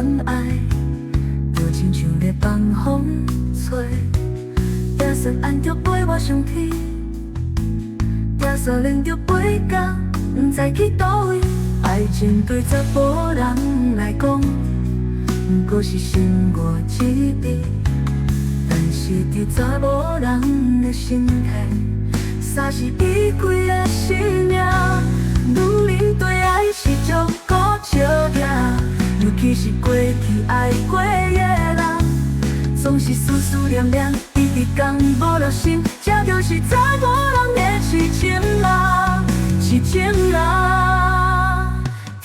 恋爱，就亲像咧放风吹，也说按着陪我上天，也说拎着杯甲，不知去倒位。爱情对查甫人来讲，不过是生活一味，但是伫查某人的心态，三是比贵的生命。女人对爱是足够笑赢，尤其是过去爱过的人，总是思思念念，一直讲无落心，这就是查某人的痴情人，痴情人。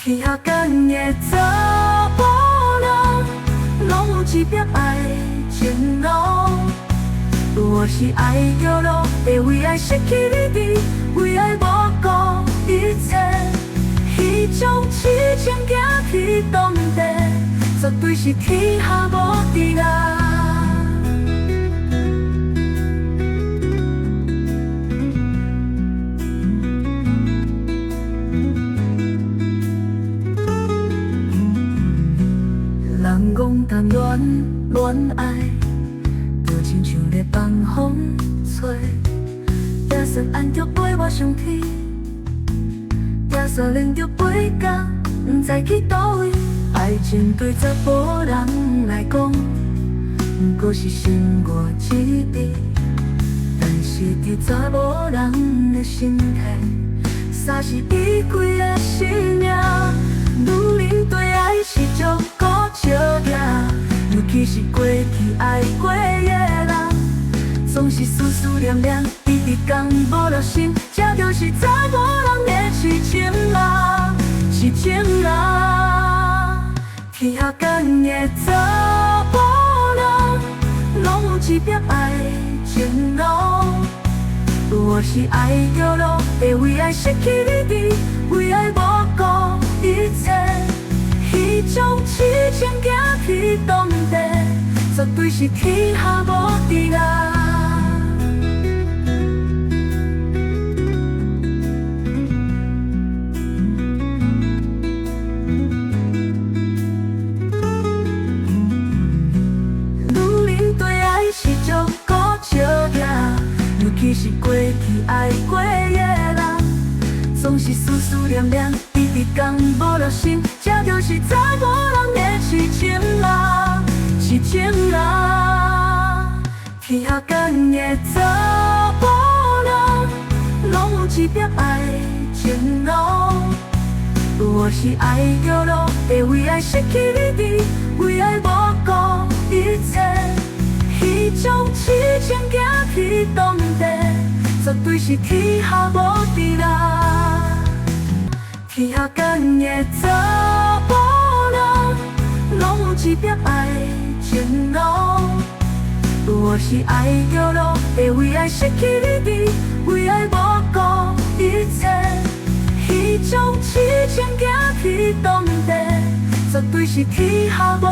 天下间的查甫人，拢有一片爱情路。我是爱着路，会为爱失去理智，为爱无顾一切。彼种痴情行去当地，绝对是天下无敌啦。人讲谈恋爱，就亲像咧放风吹，也说按着陪我上天，也说拎着杯甲，不知去倒位。爱情对查甫人来讲，不过是生活一味，但是伫查某人的心态，三是比贵的生命。女人对爱是足够笑赢，尤其是过去爱过的人，总是思思念念，一直讲无落心，这就是查某人的痴情人，痴情人。天下间的查甫人，拢有一片爱情路。我是爱着路，会为爱失去理智，为爱无顾一切。彼种痴情行去当地，绝对是天下无敌啦。女人对爱是足够笑赢，尤其是过去爱过的人，总是思思念念，一直讲无落心，这就是查某人的痴情人，痴情人。天下间的查甫人，拢有一片爱情路。我是爱着路，会为爱失去理智，为爱无顾一切。彼种痴情行去当地，绝对是天下无敌啦。天下间的查甫人，拢有一片爱情路。我是爱着路，会为爱失去理智，为爱无顾一切。彼种痴情行去当地，绝对是天下无